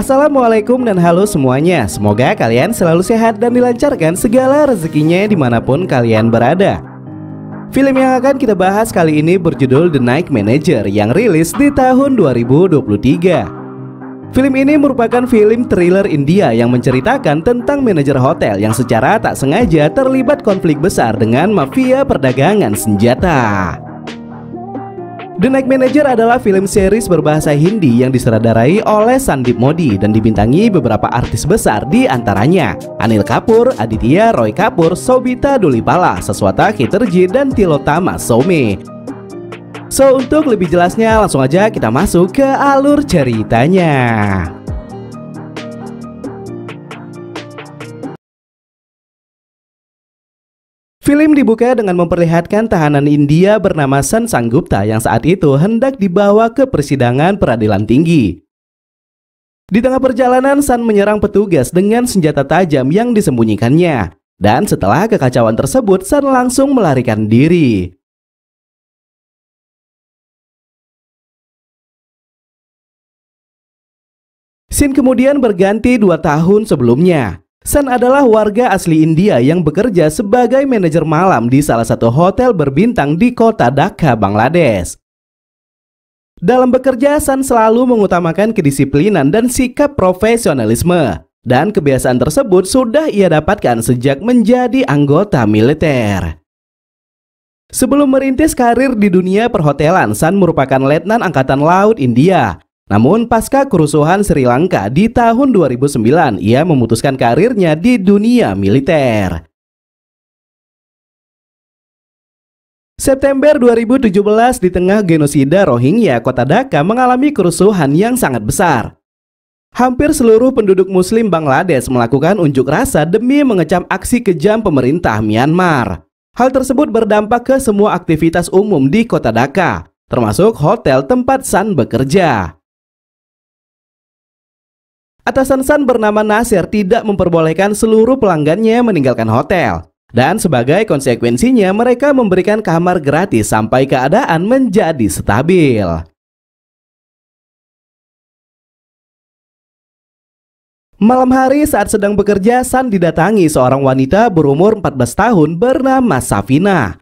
Assalamualaikum dan halo semuanya. Semoga kalian selalu sehat dan dilancarkan segala rezekinya dimanapun kalian berada. Film yang akan kita bahas kali ini berjudul The Night Manager yang rilis di tahun 2023. Film ini merupakan film thriller India yang menceritakan tentang manajer hotel yang secara tak sengaja terlibat konflik besar dengan mafia perdagangan senjata. The Night Manager adalah film series berbahasa Hindi yang disutradarai oleh Sandeep Modi dan dibintangi beberapa artis besar di antaranya Anil Kapoor, Aditya Roy Kapoor, Sobita Dulipala, Saswata Chatterjee, dan Tilotama Somme. So, untuk lebih jelasnya langsung aja kita masuk ke alur ceritanya. Film dibuka dengan memperlihatkan tahanan India bernama San Sanggupta yang saat itu hendak dibawa ke persidangan peradilan tinggi. Di tengah perjalanan, San menyerang petugas dengan senjata tajam yang disembunyikannya. Dan setelah kekacauan tersebut, San langsung melarikan diri. Scene kemudian berganti 2 tahun sebelumnya. San adalah warga asli India yang bekerja sebagai manajer malam di salah satu hotel berbintang di kota Dhaka, Bangladesh. Dalam bekerja, San selalu mengutamakan kedisiplinan dan sikap profesionalisme. Dan kebiasaan tersebut sudah ia dapatkan sejak menjadi anggota militer. Sebelum merintis karir di dunia perhotelan, San merupakan letnan Angkatan Laut India. Namun pasca kerusuhan Sri Lanka di tahun 2009, ia memutuskan karirnya di dunia militer. September 2017, di tengah genosida Rohingya, kota Dhaka mengalami kerusuhan yang sangat besar. Hampir seluruh penduduk muslim Bangladesh melakukan unjuk rasa demi mengecam aksi kejam pemerintah Myanmar. Hal tersebut berdampak ke semua aktivitas umum di kota Dhaka, termasuk hotel tempat San bekerja. Atasan San bernama Nasir tidak memperbolehkan seluruh pelanggannya meninggalkan hotel. Dan sebagai konsekuensinya mereka memberikan kamar gratis sampai keadaan menjadi stabil. Malam hari saat sedang bekerja, San didatangi seorang wanita berumur 14 tahun bernama Safina.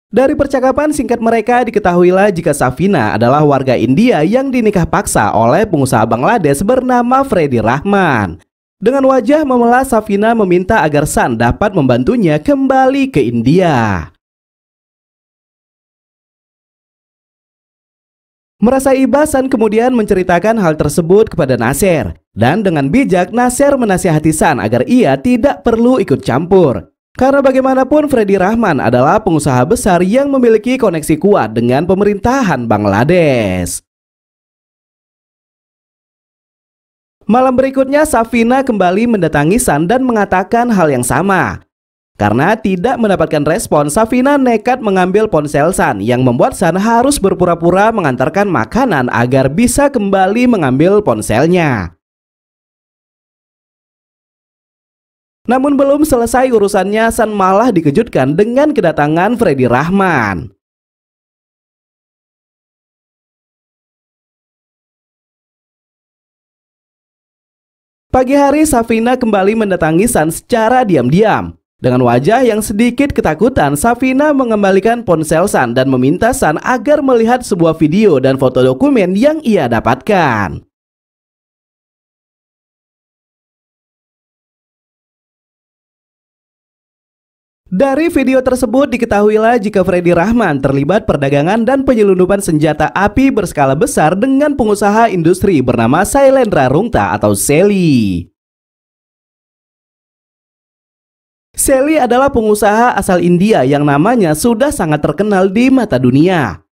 Dari percakapan singkat mereka diketahuilah jika Safina adalah warga India yang dinikah paksa oleh pengusaha Bangladesh bernama Freddy Rahman. Dengan wajah memelas, Safina meminta agar San dapat membantunya kembali ke India. Merasa iba, San kemudian menceritakan hal tersebut kepada Nasir. Dan dengan bijak, Nasir menasihati San agar ia tidak perlu ikut campur. Karena bagaimanapun Freddy Rahman adalah pengusaha besar yang memiliki koneksi kuat dengan pemerintahan Bangladesh. Malam berikutnya, Safina kembali mendatangi San dan mengatakan hal yang sama. Karena tidak mendapatkan respon, Safina nekat mengambil ponsel San yang membuat San harus berpura-pura mengantarkan makanan agar bisa kembali mengambil ponselnya. Namun belum selesai urusannya, San malah dikejutkan dengan kedatangan Freddy Rahman. Pagi hari, Safina kembali mendatangi San secara diam-diam. Dengan wajah yang sedikit ketakutan, Safina mengembalikan ponsel San dan meminta San agar melihat sebuah video dan foto dokumen yang ia dapatkan. Dari video tersebut diketahuilah jika Freddy Rahman terlibat perdagangan dan penyelundupan senjata api berskala besar dengan pengusaha industri bernama Sailendra Rungta atau Sally. Sally adalah pengusaha asal India yang namanya sudah sangat terkenal di mata dunia.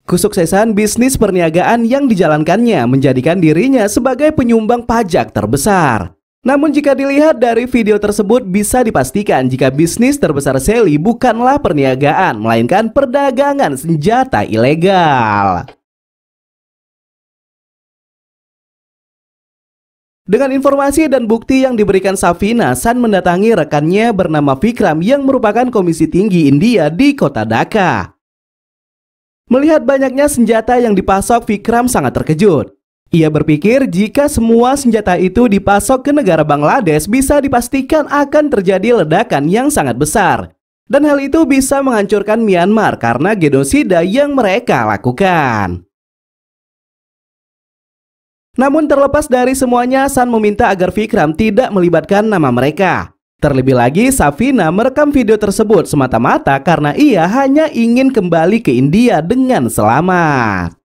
Kesuksesan bisnis perniagaan yang dijalankannya menjadikan dirinya sebagai penyumbang pajak terbesar. Namun jika dilihat dari video tersebut bisa dipastikan jika bisnis terbesar Sally bukanlah perniagaan, melainkan perdagangan senjata ilegal. Dengan informasi dan bukti yang diberikan Safina, San mendatangi rekannya bernama Vikram yang merupakan komisi tinggi India di kota Dhaka. Melihat banyaknya senjata yang dipasok, Vikram sangat terkejut. Ia berpikir jika semua senjata itu dipasok ke negara Bangladesh bisa dipastikan akan terjadi ledakan yang sangat besar. Dan hal itu bisa menghancurkan Myanmar karena genosida yang mereka lakukan. Namun terlepas dari semuanya, Sun meminta agar Vikram tidak melibatkan nama mereka. Terlebih lagi, Safina merekam video tersebut semata-mata karena ia hanya ingin kembali ke India dengan selamat.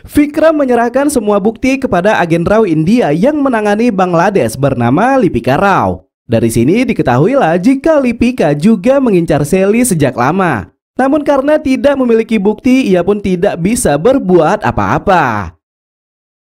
Vikram menyerahkan semua bukti kepada agen RAW India yang menangani Bangladesh bernama Lipika Rao. Dari sini diketahuilah jika Lipika juga mengincar Sally sejak lama. Namun karena tidak memiliki bukti, ia pun tidak bisa berbuat apa-apa.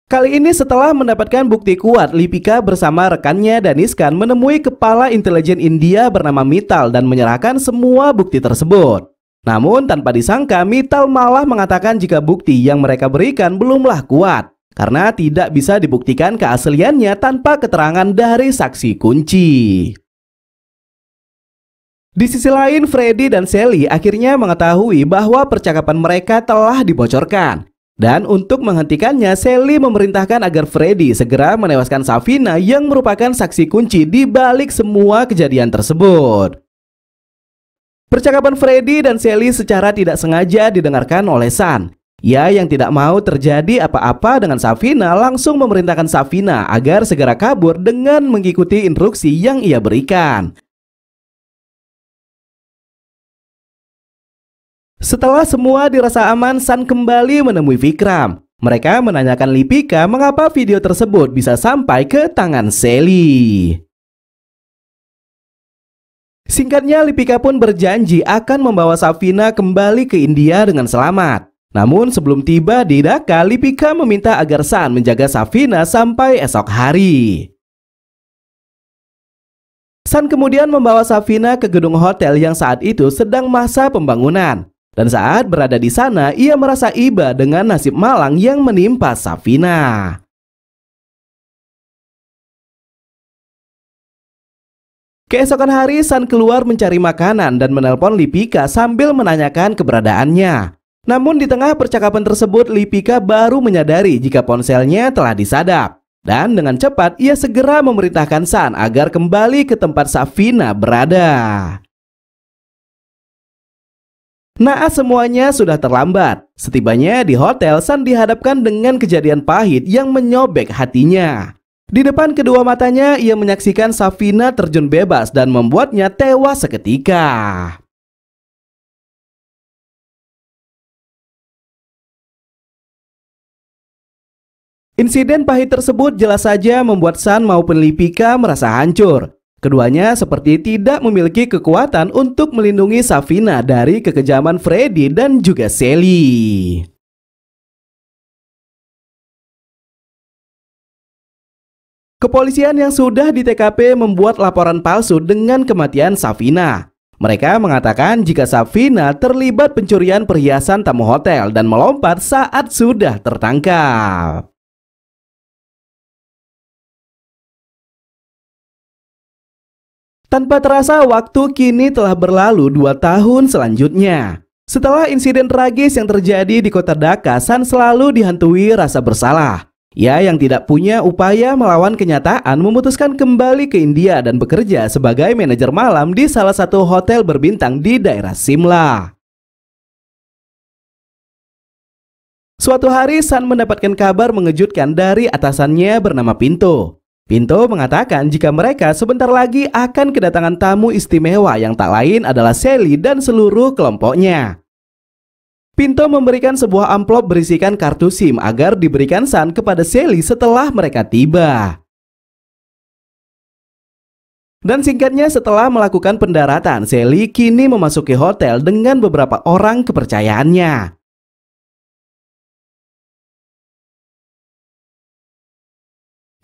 Kali ini setelah mendapatkan bukti kuat, Lipika bersama rekannya Daniskan menemui kepala intelijen India bernama Mittal dan menyerahkan semua bukti tersebut. Namun tanpa disangka, Mittal malah mengatakan jika bukti yang mereka berikan belumlah kuat karena tidak bisa dibuktikan keasliannya tanpa keterangan dari saksi kunci. Di sisi lain, Freddy dan Sally akhirnya mengetahui bahwa percakapan mereka telah dibocorkan. Dan untuk menghentikannya, Sally memerintahkan agar Freddy segera menewaskan Safina yang merupakan saksi kunci di balik semua kejadian tersebut. Percakapan Freddy dan Sally secara tidak sengaja didengarkan oleh Sun. Ia yang tidak mau terjadi apa-apa dengan Safina langsung memerintahkan Safina agar segera kabur dengan mengikuti instruksi yang ia berikan. Setelah semua dirasa aman, Sun kembali menemui Vikram. Mereka menanyakan Lipika mengapa video tersebut bisa sampai ke tangan Sally. Singkatnya, Lipika pun berjanji akan membawa Safina kembali ke India dengan selamat. Namun sebelum tiba di Dhaka, Lipika meminta agar Sun menjaga Safina sampai esok hari. Sun kemudian membawa Safina ke gedung hotel yang saat itu sedang masa pembangunan. Dan saat berada di sana, ia merasa iba dengan nasib malang yang menimpa Safina. Keesokan hari, Sun keluar mencari makanan dan menelpon Lipika sambil menanyakan keberadaannya. Namun di tengah percakapan tersebut, Lipika baru menyadari jika ponselnya telah disadap. Dan dengan cepat, ia segera memerintahkan Sun agar kembali ke tempat Safina berada. Naas semuanya sudah terlambat. Setibanya di hotel, Sun dihadapkan dengan kejadian pahit yang menyobek hatinya. Di depan kedua matanya, ia menyaksikan Safina terjun bebas dan membuatnya tewas seketika. Insiden pahit tersebut jelas saja membuat Sun maupun Lipika merasa hancur. Keduanya seperti tidak memiliki kekuatan untuk melindungi Safina dari kekejaman Freddy dan juga Sally. Kepolisian yang sudah di TKP membuat laporan palsu dengan kematian Safina. Mereka mengatakan jika Safina terlibat pencurian perhiasan tamu hotel dan melompat saat sudah tertangkap. Tanpa terasa, waktu kini telah berlalu 2 tahun selanjutnya. Setelah insiden tragis yang terjadi di kota Dhaka, Sun selalu dihantui rasa bersalah. Ia yang tidak punya upaya melawan kenyataan memutuskan kembali ke India dan bekerja sebagai manajer malam di salah satu hotel berbintang di daerah Simla. Suatu hari, Sun mendapatkan kabar mengejutkan dari atasannya bernama Pinto. Pinto mengatakan jika mereka sebentar lagi akan kedatangan tamu istimewa yang tak lain adalah Sally dan seluruh kelompoknya. Pinto memberikan sebuah amplop berisikan kartu SIM agar diberikan Sun kepada Sally setelah mereka tiba. Dan singkatnya, setelah melakukan pendaratan, Sally kini memasuki hotel dengan beberapa orang kepercayaannya.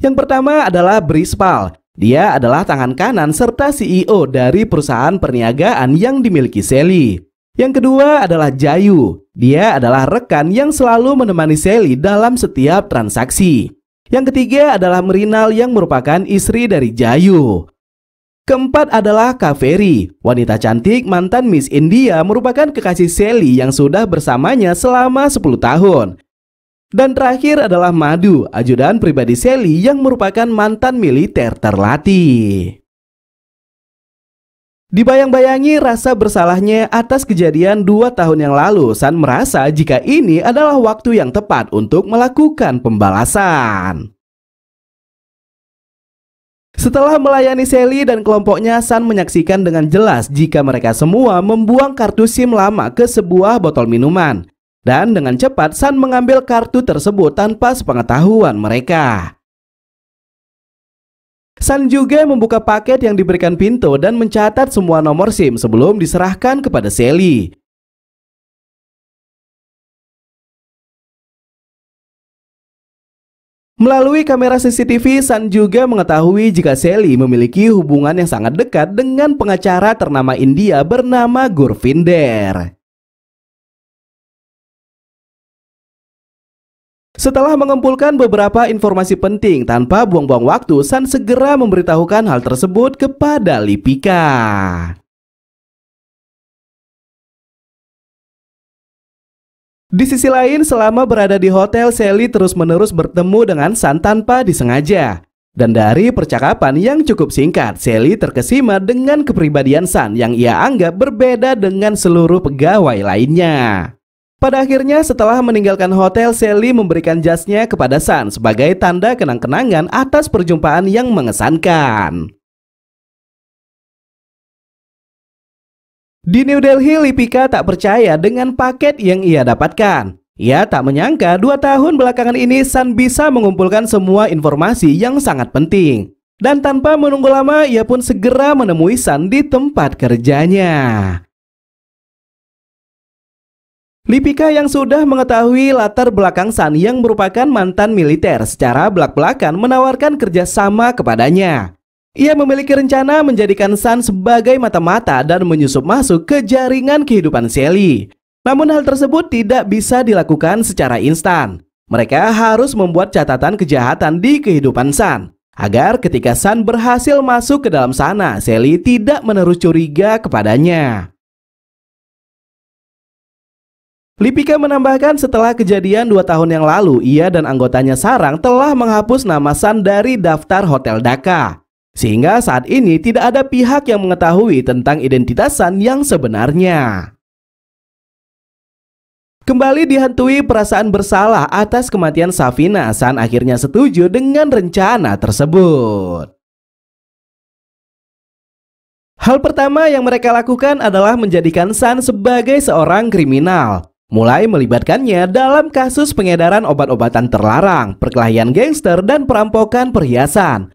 Yang pertama adalah Brispal. Dia adalah tangan kanan serta CEO dari perusahaan perniagaan yang dimiliki Sally. Yang kedua adalah Jayu. Dia adalah rekan yang selalu menemani Sally dalam setiap transaksi. Yang ketiga adalah Merinal yang merupakan istri dari Jayu. Keempat adalah Kaveri, wanita cantik mantan Miss India merupakan kekasih Sally yang sudah bersamanya selama 10 tahun. Dan terakhir adalah Madhu, ajudan pribadi Sally yang merupakan mantan militer terlatih. Dibayang-bayangi rasa bersalahnya atas kejadian 2 tahun yang lalu, Sun merasa jika ini adalah waktu yang tepat untuk melakukan pembalasan. Setelah melayani Sally dan kelompoknya, Sun menyaksikan dengan jelas jika mereka semua membuang kartu SIM lama ke sebuah botol minuman. Dan dengan cepat Sun mengambil kartu tersebut tanpa sepengetahuan mereka. Sun juga membuka paket yang diberikan Pinto dan mencatat semua nomor SIM sebelum diserahkan kepada Sally. Melalui kamera CCTV, Sun juga mengetahui jika Sally memiliki hubungan yang sangat dekat dengan pengacara ternama India bernama Gurvinder. Setelah mengumpulkan beberapa informasi penting tanpa buang-buang waktu, Sun segera memberitahukan hal tersebut kepada Lipika. Di sisi lain, selama berada di hotel, Sally terus-menerus bertemu dengan Sun tanpa disengaja. Dan dari percakapan yang cukup singkat, Sally terkesima dengan kepribadian Sun yang ia anggap berbeda dengan seluruh pegawai lainnya. Pada akhirnya, setelah meninggalkan hotel, Sally memberikan jasnya kepada Sun sebagai tanda kenang-kenangan atas perjumpaan yang mengesankan. Di New Delhi, Lipika tak percaya dengan paket yang ia dapatkan. Ia tak menyangka 2 tahun belakangan ini Sun bisa mengumpulkan semua informasi yang sangat penting. Dan tanpa menunggu lama, ia pun segera menemui Sun di tempat kerjanya. Lipika yang sudah mengetahui latar belakang Sun yang merupakan mantan militer secara belak-belakan menawarkan kerjasama kepadanya. Ia memiliki rencana menjadikan Sun sebagai mata-mata dan menyusup masuk ke jaringan kehidupan Sally. Namun hal tersebut tidak bisa dilakukan secara instan. Mereka harus membuat catatan kejahatan di kehidupan Sun, agar ketika Sun berhasil masuk ke dalam sana, Sally tidak menaruh curiga kepadanya. Lipika menambahkan setelah kejadian 2 tahun yang lalu, ia dan anggotanya Sarang telah menghapus nama Sun dari daftar Hotel Dhaka. Sehingga saat ini tidak ada pihak yang mengetahui tentang identitas Sun yang sebenarnya. Kembali dihantui perasaan bersalah atas kematian Safina, Sun akhirnya setuju dengan rencana tersebut. Hal pertama yang mereka lakukan adalah menjadikan Sun sebagai seorang kriminal. Mulai melibatkannya dalam kasus pengedaran obat-obatan terlarang, perkelahian gangster, dan perampokan perhiasan.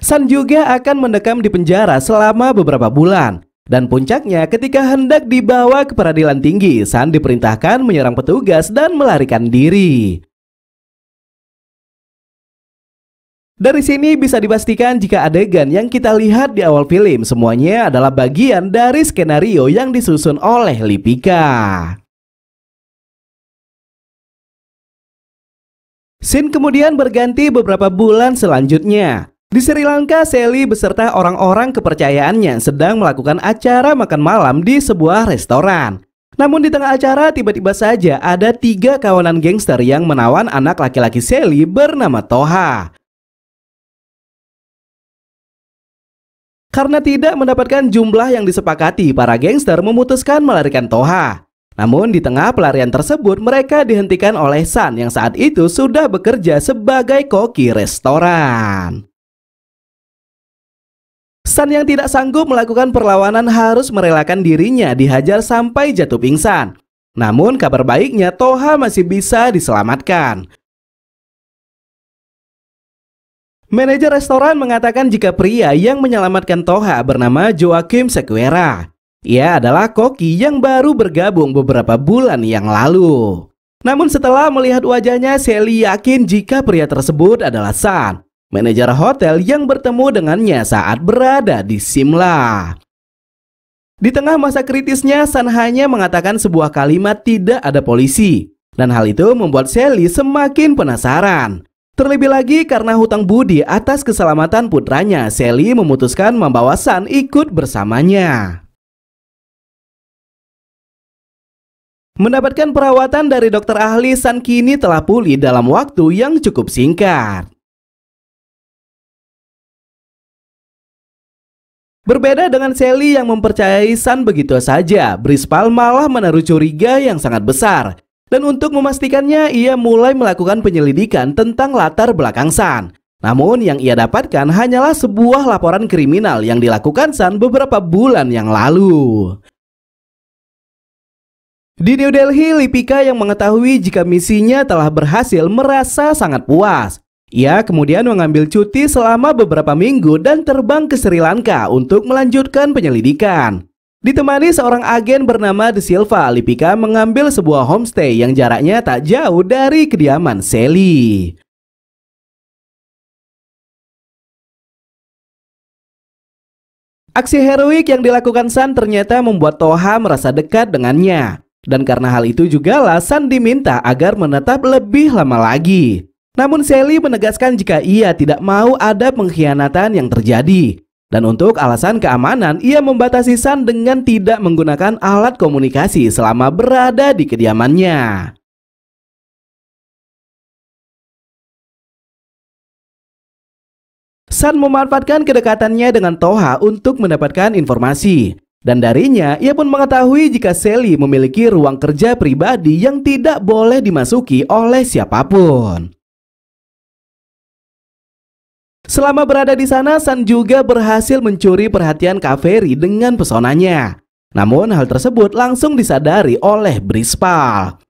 Sun juga akan mendekam di penjara selama beberapa bulan. Dan puncaknya ketika hendak dibawa ke peradilan tinggi, Sun diperintahkan menyerang petugas dan melarikan diri. Dari sini bisa dipastikan jika adegan yang kita lihat di awal film semuanya adalah bagian dari skenario yang disusun oleh Lipika. Scene kemudian berganti beberapa bulan selanjutnya. Di Sri Lanka, Sally beserta orang-orang kepercayaannya sedang melakukan acara makan malam di sebuah restoran. Namun di tengah acara tiba-tiba saja ada 3 kawanan gangster yang menawan anak laki-laki Sally bernama Toha. Karena tidak mendapatkan jumlah yang disepakati, para gangster memutuskan melarikan Toha. Namun di tengah pelarian tersebut mereka dihentikan oleh Sun yang saat itu sudah bekerja sebagai koki restoran. Sun yang tidak sanggup melakukan perlawanan harus merelakan dirinya dihajar sampai jatuh pingsan. Namun kabar baiknya Toha masih bisa diselamatkan. Manajer restoran mengatakan jika pria yang menyelamatkan Toha bernama Joaquim Sequeira. Ia adalah koki yang baru bergabung beberapa bulan yang lalu. Namun setelah melihat wajahnya, Sally yakin jika pria tersebut adalah Sun, manajer hotel yang bertemu dengannya saat berada di Simla. Di tengah masa kritisnya, Sun hanya mengatakan sebuah kalimat tidak ada polisi. Dan hal itu membuat Sally semakin penasaran. Terlebih lagi karena hutang budi atas keselamatan putranya, Sally memutuskan membawa Sun ikut bersamanya. Mendapatkan perawatan dari dokter ahli, Sun kini telah pulih dalam waktu yang cukup singkat. Berbeda dengan Sally yang mempercayai Sun begitu saja, Brisbal malah menaruh curiga yang sangat besar. Dan untuk memastikannya, ia mulai melakukan penyelidikan tentang latar belakang Sun. Namun yang ia dapatkan hanyalah sebuah laporan kriminal yang dilakukan Sun beberapa bulan yang lalu. Di New Delhi, Lipika yang mengetahui jika misinya telah berhasil merasa sangat puas. Ia kemudian mengambil cuti selama beberapa minggu dan terbang ke Sri Lanka untuk melanjutkan penyelidikan. Ditemani seorang agen bernama De Silva, Lipika mengambil sebuah homestay yang jaraknya tak jauh dari kediaman Sally. Aksi heroik yang dilakukan Sun ternyata membuat Toha merasa dekat dengannya. Dan karena hal itu jugalah Sun diminta agar menetap lebih lama lagi. Namun Sally menegaskan jika ia tidak mau ada pengkhianatan yang terjadi. Dan untuk alasan keamanan, ia membatasi Sun dengan tidak menggunakan alat komunikasi selama berada di kediamannya. Sun memanfaatkan kedekatannya dengan Toha untuk mendapatkan informasi. Dan darinya, ia pun mengetahui jika Sally memiliki ruang kerja pribadi yang tidak boleh dimasuki oleh siapapun. Selama berada di sana, Sun juga berhasil mencuri perhatian Kaveri dengan pesonanya. Namun hal tersebut langsung disadari oleh Brisbal.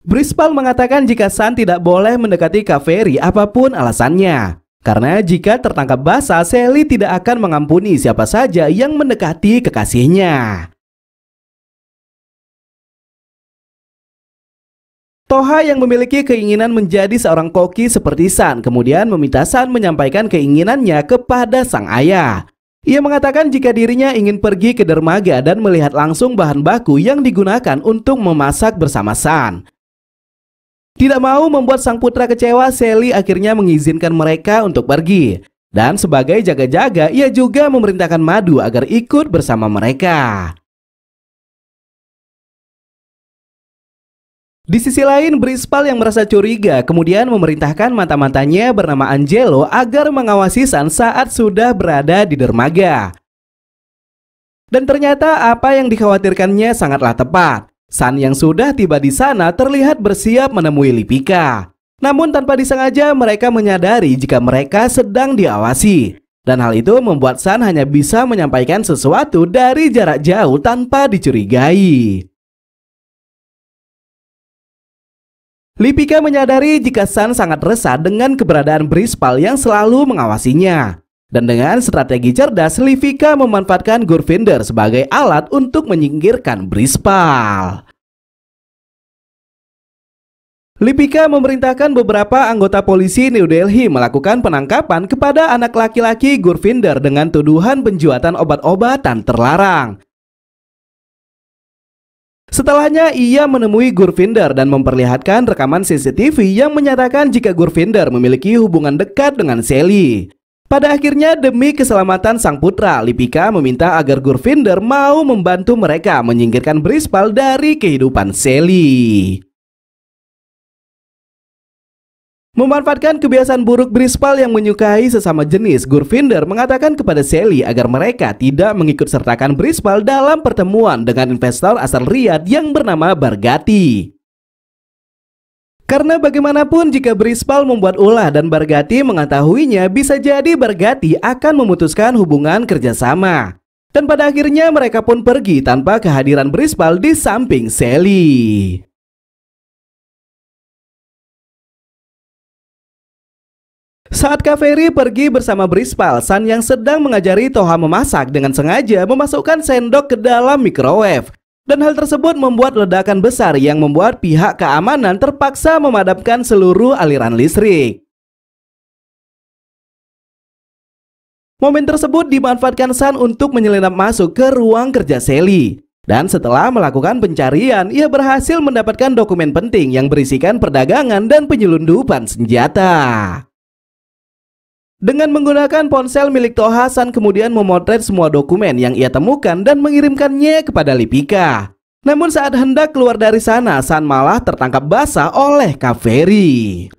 Brisbal mengatakan jika Sun tidak boleh mendekati Kaveri apapun alasannya. Karena jika tertangkap basah, Sally tidak akan mengampuni siapa saja yang mendekati kekasihnya. Toha yang memiliki keinginan menjadi seorang koki seperti Sun kemudian meminta Sun menyampaikan keinginannya kepada sang ayah. Ia mengatakan jika dirinya ingin pergi ke dermaga dan melihat langsung bahan baku yang digunakan untuk memasak bersama Sun. Tidak mau membuat sang putra kecewa, Sally akhirnya mengizinkan mereka untuk pergi. Dan sebagai jaga-jaga, ia juga memerintahkan Madu agar ikut bersama mereka. Di sisi lain, Brisbal yang merasa curiga kemudian memerintahkan mata-matanya bernama Angelo agar mengawasi Sun saat sudah berada di dermaga. Dan ternyata apa yang dikhawatirkannya sangatlah tepat. Sun yang sudah tiba di sana terlihat bersiap menemui Lipika. Namun tanpa disengaja mereka menyadari jika mereka sedang diawasi. Dan hal itu membuat Sun hanya bisa menyampaikan sesuatu dari jarak jauh tanpa dicurigai. Lipika menyadari jika Sun sangat resah dengan keberadaan Brisbal yang selalu mengawasinya. Dan dengan strategi cerdas, Lipika memanfaatkan Gurvinder sebagai alat untuk menyingkirkan Brisbal. Lipika memerintahkan beberapa anggota polisi New Delhi melakukan penangkapan kepada anak laki-laki Gurvinder dengan tuduhan penjualan obat-obatan terlarang. Setelahnya ia menemui Gurvinder dan memperlihatkan rekaman CCTV yang menyatakan jika Gurvinder memiliki hubungan dekat dengan Sally. Pada akhirnya demi keselamatan sang putra, Lipika meminta agar Gurvinder mau membantu mereka menyingkirkan Brisbal dari kehidupan Sally. Memanfaatkan kebiasaan buruk Brisbal yang menyukai sesama jenis, Gurvinder mengatakan kepada Sally agar mereka tidak mengikut sertakan Brisbal dalam pertemuan dengan investor asal Riyadh yang bernama Barghati. Karena bagaimanapun jika Brisbal membuat ulah dan Barghati mengetahuinya, bisa jadi Barghati akan memutuskan hubungan kerjasama. Dan pada akhirnya mereka pun pergi tanpa kehadiran Brisbal di samping Sally. Saat Kaveri pergi bersama Brisbal, Sun yang sedang mengajari Toha memasak dengan sengaja memasukkan sendok ke dalam microwave. Dan hal tersebut membuat ledakan besar yang membuat pihak keamanan terpaksa memadamkan seluruh aliran listrik. Momen tersebut dimanfaatkan Sun untuk menyelinap masuk ke ruang kerja Sally. Dan setelah melakukan pencarian, ia berhasil mendapatkan dokumen penting yang berisikan perdagangan dan penyelundupan senjata. Dengan menggunakan ponsel milik Toha, Sun kemudian memotret semua dokumen yang ia temukan dan mengirimkannya kepada Lipika. Namun saat hendak keluar dari sana, Sun malah tertangkap basah oleh Kaveri.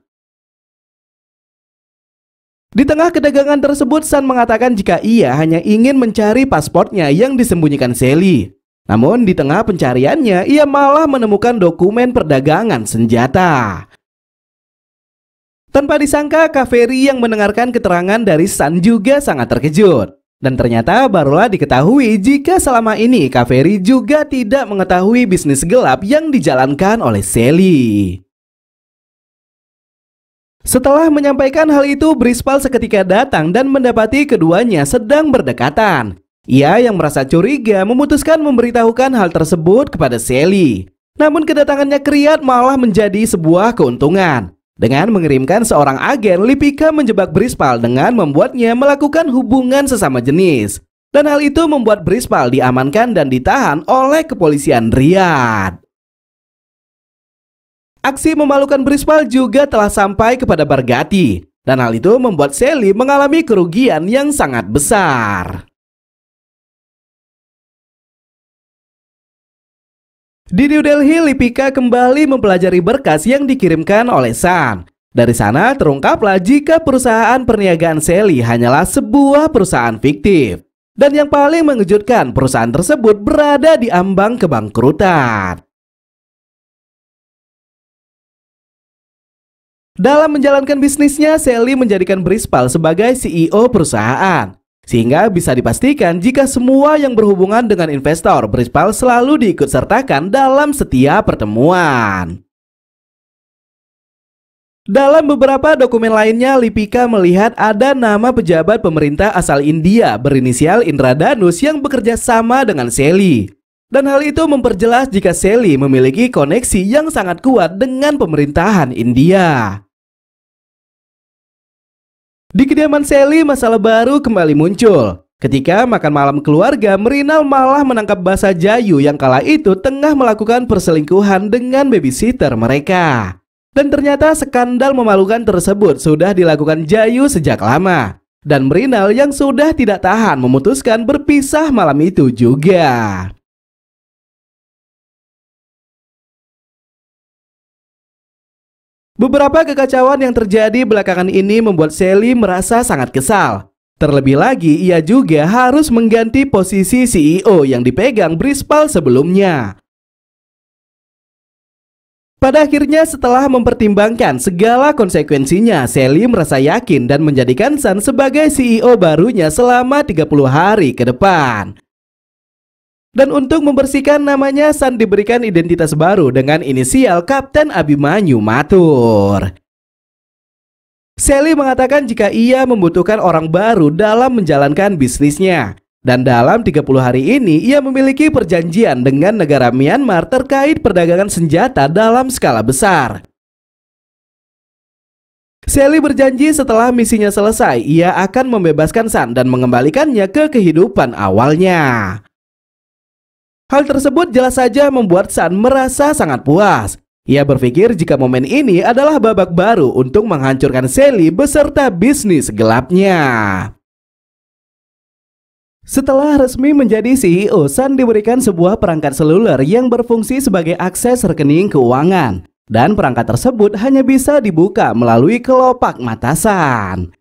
Di tengah kedatangan tersebut, Sun mengatakan jika ia hanya ingin mencari paspornya yang disembunyikan Sally. Namun di tengah pencariannya, ia malah menemukan dokumen perdagangan senjata. Tanpa disangka, Kaveri yang mendengarkan keterangan dari Sun juga sangat terkejut. Dan ternyata barulah diketahui jika selama ini Kaveri juga tidak mengetahui bisnis gelap yang dijalankan oleh Sally. Setelah menyampaikan hal itu, Brispal seketika datang dan mendapati keduanya sedang berdekatan. Ia yang merasa curiga memutuskan memberitahukan hal tersebut kepada Sally. Namun kedatangannya ke Riyadh malah menjadi sebuah keuntungan. Dengan mengirimkan seorang agen, Lipika menjebak Brispal dengan membuatnya melakukan hubungan sesama jenis. Dan hal itu membuat Brispal diamankan dan ditahan oleh kepolisian Riyadh. Aksi memalukan Brispal juga telah sampai kepada Barghati. Dan hal itu membuat Sally mengalami kerugian yang sangat besar. Di New Delhi, Lipika kembali mempelajari berkas yang dikirimkan oleh Sun. Dari sana terungkaplah jika perusahaan perniagaan Sally hanyalah sebuah perusahaan fiktif. Dan yang paling mengejutkan, perusahaan tersebut berada di ambang kebangkrutan. Dalam menjalankan bisnisnya, Sally menjadikan Brispal sebagai CEO perusahaan. Sehingga bisa dipastikan jika semua yang berhubungan dengan investor, Brispal selalu diikutsertakan dalam setiap pertemuan. Dalam beberapa dokumen lainnya, Lipika melihat ada nama pejabat pemerintah asal India berinisial Indradanus yang bekerja sama dengan Sally. Dan hal itu memperjelas jika Sally memiliki koneksi yang sangat kuat dengan pemerintahan India. Di kediaman Sally, masalah baru kembali muncul. Ketika makan malam keluarga, Mrinal malah menangkap Basa Jayu yang kala itu tengah melakukan perselingkuhan dengan babysitter mereka. Dan ternyata skandal memalukan tersebut sudah dilakukan Jayu sejak lama. Dan Mrinal yang sudah tidak tahan memutuskan berpisah malam itu juga. Beberapa kekacauan yang terjadi belakangan ini membuat Sally merasa sangat kesal. Terlebih lagi, ia juga harus mengganti posisi CEO yang dipegang Brispal sebelumnya. Pada akhirnya, setelah mempertimbangkan segala konsekuensinya, Sally merasa yakin dan menjadikan Sun sebagai CEO barunya selama 30 hari ke depan. Dan untuk membersihkan namanya, Sun diberikan identitas baru dengan inisial Kapten Abimanyu Mathur. Sally mengatakan jika ia membutuhkan orang baru dalam menjalankan bisnisnya. Dan dalam 30 hari ini, ia memiliki perjanjian dengan negara Myanmar terkait perdagangan senjata dalam skala besar. Sally berjanji setelah misinya selesai, ia akan membebaskan Sun dan mengembalikannya ke kehidupan awalnya. Hal tersebut jelas saja membuat Sun merasa sangat puas. Ia berpikir jika momen ini adalah babak baru untuk menghancurkan Sally beserta bisnis gelapnya. Setelah resmi menjadi CEO, Sun diberikan sebuah perangkat seluler yang berfungsi sebagai akses rekening keuangan. Dan perangkat tersebut hanya bisa dibuka melalui kelopak mata Sun.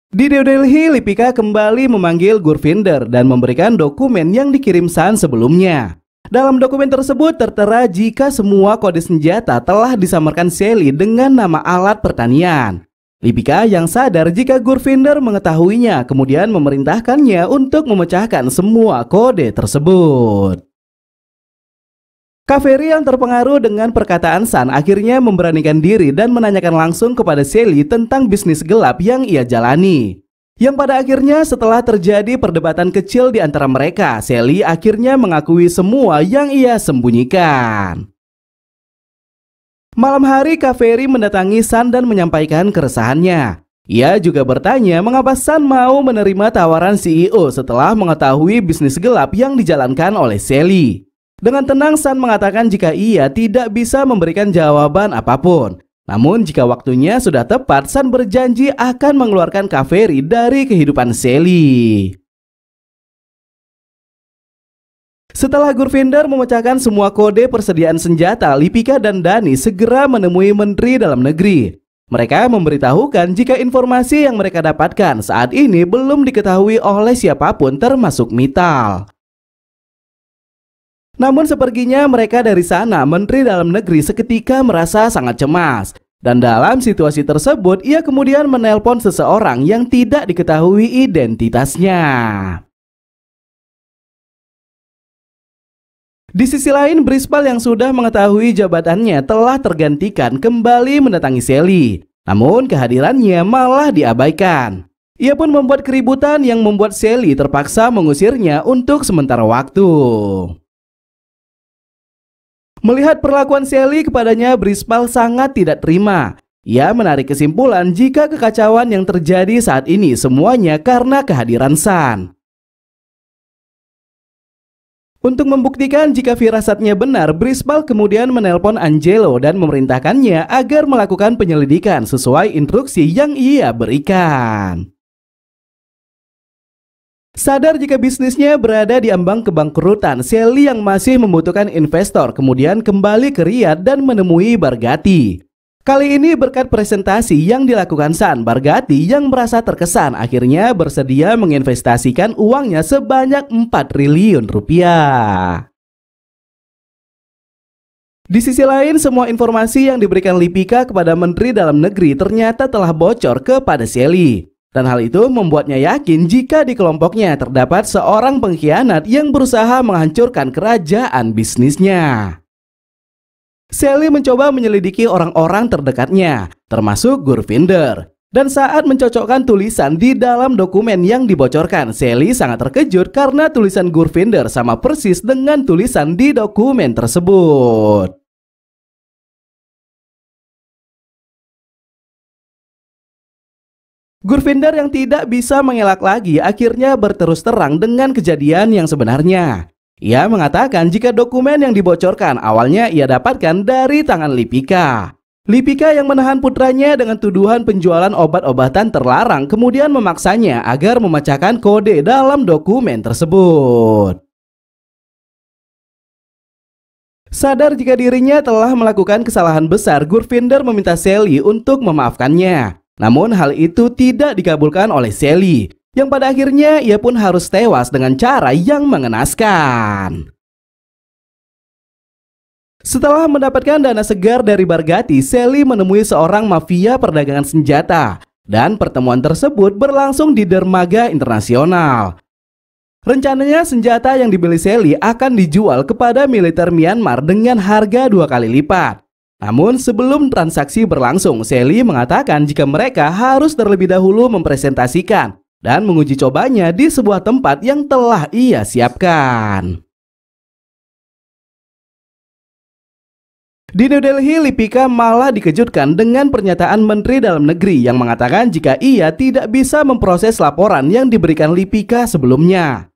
Di New Delhi, Lipika kembali memanggil Gurvinder dan memberikan dokumen yang dikirim Sun sebelumnya. Dalam dokumen tersebut tertera jika semua kode senjata telah disamarkan Sally dengan nama alat pertanian. Lipika yang sadar jika Gurvinder mengetahuinya kemudian memerintahkannya untuk memecahkan semua kode tersebut. Kaveri yang terpengaruh dengan perkataan Sun akhirnya memberanikan diri dan menanyakan langsung kepada Sally tentang bisnis gelap yang ia jalani. Yang pada akhirnya setelah terjadi perdebatan kecil di antara mereka, Sally akhirnya mengakui semua yang ia sembunyikan. Malam hari, Kaveri mendatangi Sun dan menyampaikan keresahannya. Ia juga bertanya mengapa Sun mau menerima tawaran CEO setelah mengetahui bisnis gelap yang dijalankan oleh Sally. Dengan tenang Sun mengatakan jika ia tidak bisa memberikan jawaban apapun. Namun jika waktunya sudah tepat, Sun berjanji akan mengeluarkan Kaveri dari kehidupan Sally. Setelah Gurvinder memecahkan semua kode persediaan senjata, Lipika dan Dani segera menemui Menteri Dalam Negeri. Mereka memberitahukan jika informasi yang mereka dapatkan saat ini belum diketahui oleh siapapun termasuk Mittal. Namun seperginya mereka dari sana, Menteri Dalam Negeri seketika merasa sangat cemas. Dan dalam situasi tersebut, ia kemudian menelpon seseorang yang tidak diketahui identitasnya. Di sisi lain, Brisbal yang sudah mengetahui jabatannya telah tergantikan kembali mendatangi Sally. Namun kehadirannya malah diabaikan. Ia pun membuat keributan yang membuat Sally terpaksa mengusirnya untuk sementara waktu. Melihat perlakuan Sally kepadanya, Brisbal sangat tidak terima. Ia menarik kesimpulan jika kekacauan yang terjadi saat ini semuanya karena kehadiran Sun. Untuk membuktikan jika firasatnya benar, Brisbal kemudian menelpon Angelo dan memerintahkannya agar melakukan penyelidikan sesuai instruksi yang ia berikan. Sadar jika bisnisnya berada di ambang kebangkrutan, Sally yang masih membutuhkan investor kemudian kembali ke Riyadh dan menemui Barghati. Kali ini berkat presentasi yang dilakukan Sun, Barghati yang merasa terkesan akhirnya bersedia menginvestasikan uangnya sebanyak 4 triliun rupiah. Di sisi lain, semua informasi yang diberikan Lipika kepada Menteri Dalam Negeri ternyata telah bocor kepada Sally. Dan hal itu membuatnya yakin jika di kelompoknya terdapat seorang pengkhianat yang berusaha menghancurkan kerajaan bisnisnya. Sally mencoba menyelidiki orang-orang terdekatnya, termasuk Gurvinder. Dan saat mencocokkan tulisan di dalam dokumen yang dibocorkan, Sally sangat terkejut karena tulisan Gurvinder sama persis dengan tulisan di dokumen tersebut. Gurvinder yang tidak bisa mengelak lagi akhirnya berterus terang dengan kejadian yang sebenarnya. Ia mengatakan jika dokumen yang dibocorkan awalnya ia dapatkan dari tangan Lipika. Lipika yang menahan putranya dengan tuduhan penjualan obat-obatan terlarang kemudian memaksanya agar memecahkan kode dalam dokumen tersebut. Sadar jika dirinya telah melakukan kesalahan besar, Gurvinder meminta Sally untuk memaafkannya. Namun hal itu tidak dikabulkan oleh Sally, yang pada akhirnya ia pun harus tewas dengan cara yang mengenaskan. Setelah mendapatkan dana segar dari Barghati, Sally menemui seorang mafia perdagangan senjata. Dan pertemuan tersebut berlangsung di dermaga internasional. Rencananya senjata yang dibeli Sally akan dijual kepada militer Myanmar dengan harga 2 kali lipat. Namun sebelum transaksi berlangsung, Sally mengatakan jika mereka harus terlebih dahulu mempresentasikan dan menguji cobanya di sebuah tempat yang telah ia siapkan. Di New Delhi, Lipika malah dikejutkan dengan pernyataan Menteri Dalam Negeri yang mengatakan jika ia tidak bisa memproses laporan yang diberikan Lipika sebelumnya.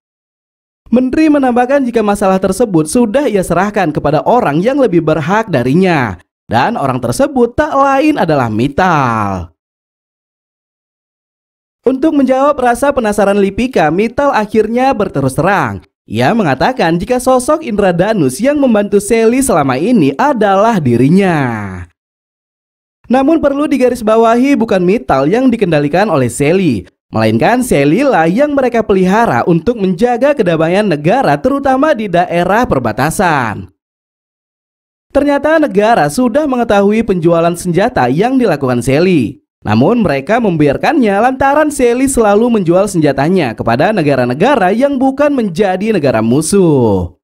Menteri menambahkan jika masalah tersebut sudah ia serahkan kepada orang yang lebih berhak darinya. Dan orang tersebut tak lain adalah Mittal. Untuk menjawab rasa penasaran Lipika, Mittal akhirnya berterus terang. Ia mengatakan jika sosok Indradanus yang membantu Sally selama ini adalah dirinya. Namun perlu digarisbawahi bukan Mittal yang dikendalikan oleh Sally, melainkan Sally lah yang mereka pelihara untuk menjaga kedamaian negara terutama di daerah perbatasan. Ternyata negara sudah mengetahui penjualan senjata yang dilakukan Sally. Namun mereka membiarkannya lantaran Sally selalu menjual senjatanya kepada negara-negara yang bukan menjadi negara musuh.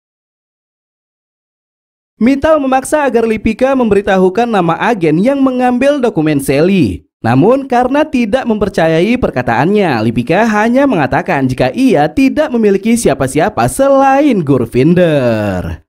Mittal memaksa agar Lipika memberitahukan nama agen yang mengambil dokumen Sally. Namun karena tidak mempercayai perkataannya, Lipika hanya mengatakan jika ia tidak memiliki siapa-siapa selain Gurvinder.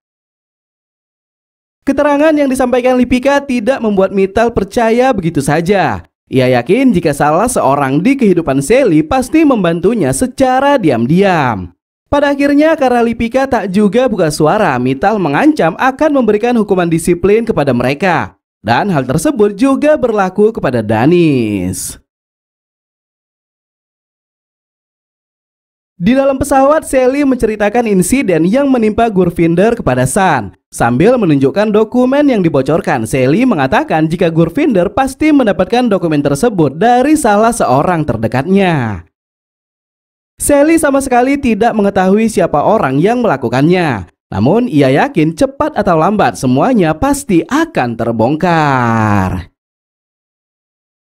Keterangan yang disampaikan Lipika tidak membuat Mittal percaya begitu saja. Ia yakin jika salah seorang di kehidupan Sally pasti membantunya secara diam-diam. Pada akhirnya karena Lipika tak juga buka suara, Mittal mengancam akan memberikan hukuman disiplin kepada mereka. Dan hal tersebut juga berlaku kepada Danis. Di dalam pesawat, Sally menceritakan insiden yang menimpa Gurvinder kepada Sun. Sambil menunjukkan dokumen yang dibocorkan, Sally mengatakan jika Gurvinder pasti mendapatkan dokumen tersebut dari salah seorang terdekatnya. Sally sama sekali tidak mengetahui siapa orang yang melakukannya. Namun ia yakin cepat atau lambat semuanya pasti akan terbongkar.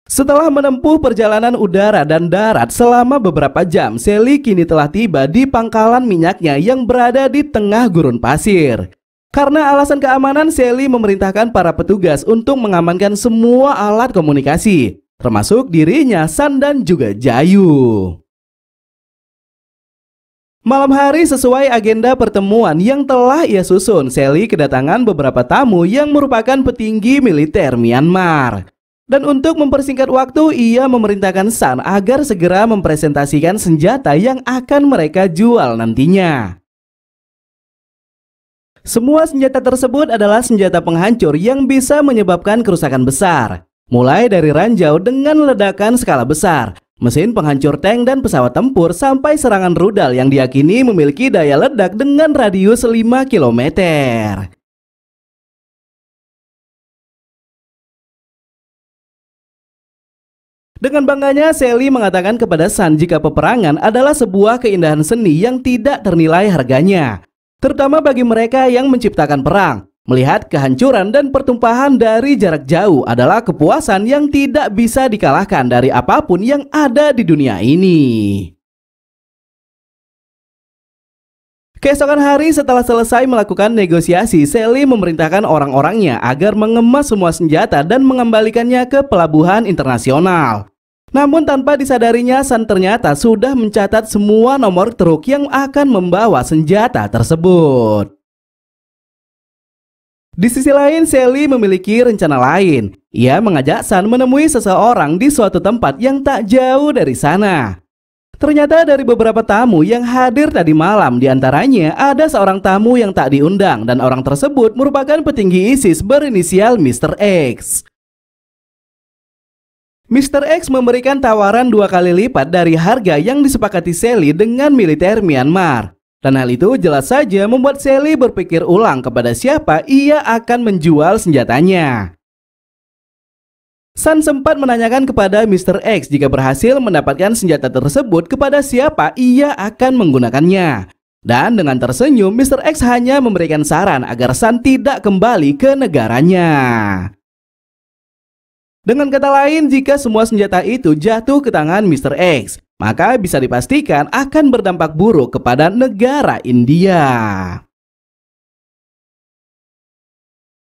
Setelah menempuh perjalanan udara dan darat selama beberapa jam, Sally kini telah tiba di pangkalan minyaknya yang berada di tengah gurun pasir. Karena alasan keamanan, Sally memerintahkan para petugas untuk mengamankan semua alat komunikasi, termasuk dirinya, Sun dan juga Jayu. Malam hari sesuai agenda pertemuan yang telah ia susun, Sally kedatangan beberapa tamu yang merupakan petinggi militer Myanmar. Dan untuk mempersingkat waktu, ia memerintahkan Sun agar segera mempresentasikan senjata yang akan mereka jual nantinya. Semua senjata tersebut adalah senjata penghancur yang bisa menyebabkan kerusakan besar. Mulai dari ranjau dengan ledakan skala besar, mesin penghancur tank dan pesawat tempur, sampai serangan rudal yang diyakini memiliki daya ledak dengan radius 5 km. Dengan bangganya, Sally mengatakan kepada Sun jika peperangan adalah sebuah keindahan seni yang tidak ternilai harganya. Terutama bagi mereka yang menciptakan perang. Melihat kehancuran dan pertumpahan dari jarak jauh adalah kepuasan yang tidak bisa dikalahkan dari apapun yang ada di dunia ini. Keesokan hari setelah selesai melakukan negosiasi, Sally memerintahkan orang-orangnya agar mengemas semua senjata dan mengembalikannya ke pelabuhan internasional. Namun tanpa disadarinya, Sun ternyata sudah mencatat semua nomor truk yang akan membawa senjata tersebut. Di sisi lain, Sally memiliki rencana lain. Ia mengajak Sun menemui seseorang di suatu tempat yang tak jauh dari sana. Ternyata dari beberapa tamu yang hadir tadi malam, diantaranya ada seorang tamu yang tak diundang, dan orang tersebut merupakan petinggi ISIS berinisial Mr. X. Mr. X memberikan tawaran 2 kali lipat dari harga yang disepakati Sally dengan militer Myanmar. Dan hal itu jelas saja membuat Sally berpikir ulang kepada siapa ia akan menjual senjatanya. Sun sempat menanyakan kepada Mr. X jika berhasil mendapatkan senjata tersebut kepada siapa ia akan menggunakannya. Dan dengan tersenyum, Mr. X hanya memberikan saran agar Sun tidak kembali ke negaranya. Dengan kata lain, jika semua senjata itu jatuh ke tangan Mr. X, maka bisa dipastikan akan berdampak buruk kepada negara India.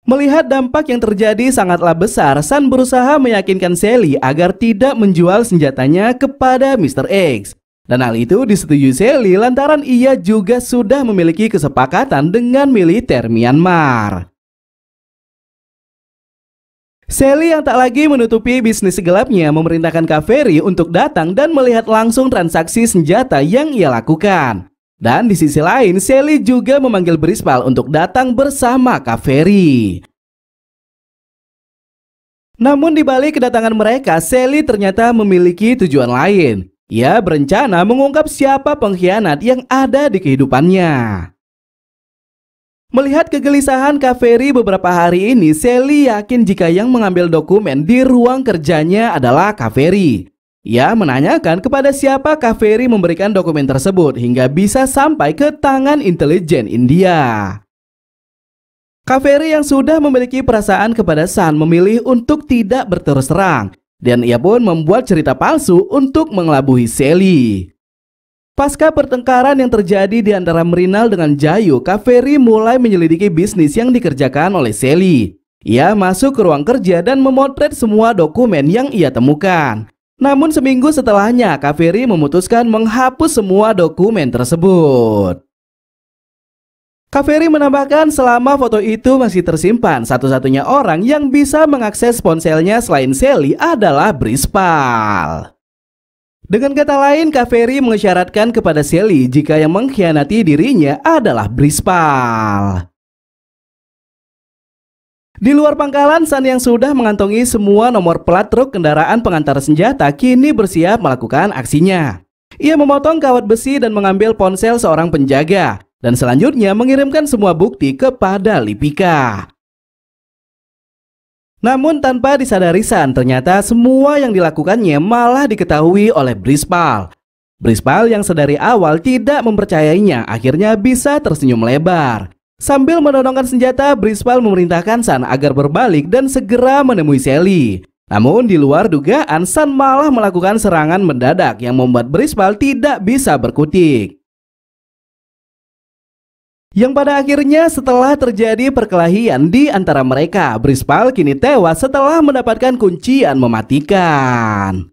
Melihat dampak yang terjadi sangatlah besar, Sun berusaha meyakinkan Sally agar tidak menjual senjatanya kepada Mr. X. Dan hal itu disetujui Sally lantaran ia juga sudah memiliki kesepakatan dengan militer Myanmar. Sally yang tak lagi menutupi bisnis gelapnya memerintahkan Kaveri untuk datang dan melihat langsung transaksi senjata yang ia lakukan. Dan di sisi lain, Sally juga memanggil Brisbal untuk datang bersama Kaveri. Namun di balik kedatangan mereka, Sally ternyata memiliki tujuan lain. Ia berencana mengungkap siapa pengkhianat yang ada di kehidupannya. Melihat kegelisahan Kaveri beberapa hari ini, Sally yakin jika yang mengambil dokumen di ruang kerjanya adalah Kaveri. Ia menanyakan kepada siapa Kaveri memberikan dokumen tersebut hingga bisa sampai ke tangan intelijen India. Kaveri yang sudah memiliki perasaan kepada Sun memilih untuk tidak berterus terang, dan ia pun membuat cerita palsu untuk mengelabui Sally. Pasca pertengkaran yang terjadi di antara Mrinal dengan Jayu, Kaveri mulai menyelidiki bisnis yang dikerjakan oleh Sally. Ia masuk ke ruang kerja dan memotret semua dokumen yang ia temukan. Namun seminggu setelahnya, Kaveri memutuskan menghapus semua dokumen tersebut. Kaveri menambahkan selama foto itu masih tersimpan, satu-satunya orang yang bisa mengakses ponselnya selain Sally adalah Brispal. Dengan kata lain, Kaveri mengisyaratkan kepada Sally jika yang mengkhianati dirinya adalah Brispal. Di luar pangkalan, Sun yang sudah mengantongi semua nomor plat truk kendaraan pengantar senjata kini bersiap melakukan aksinya. Ia memotong kawat besi dan mengambil ponsel seorang penjaga, dan selanjutnya mengirimkan semua bukti kepada Lipika. Namun tanpa disadari Sun, ternyata semua yang dilakukannya malah diketahui oleh Brispal. Brispal yang sedari awal tidak mempercayainya akhirnya bisa tersenyum lebar. Sambil menodongkan senjata, Brispal memerintahkan Sun agar berbalik dan segera menemui Sally. Namun di luar dugaan, Sun malah melakukan serangan mendadak yang membuat Brispal tidak bisa berkutik. Yang pada akhirnya setelah terjadi perkelahian di antara mereka, Brispal kini tewas setelah mendapatkan kuncian mematikan.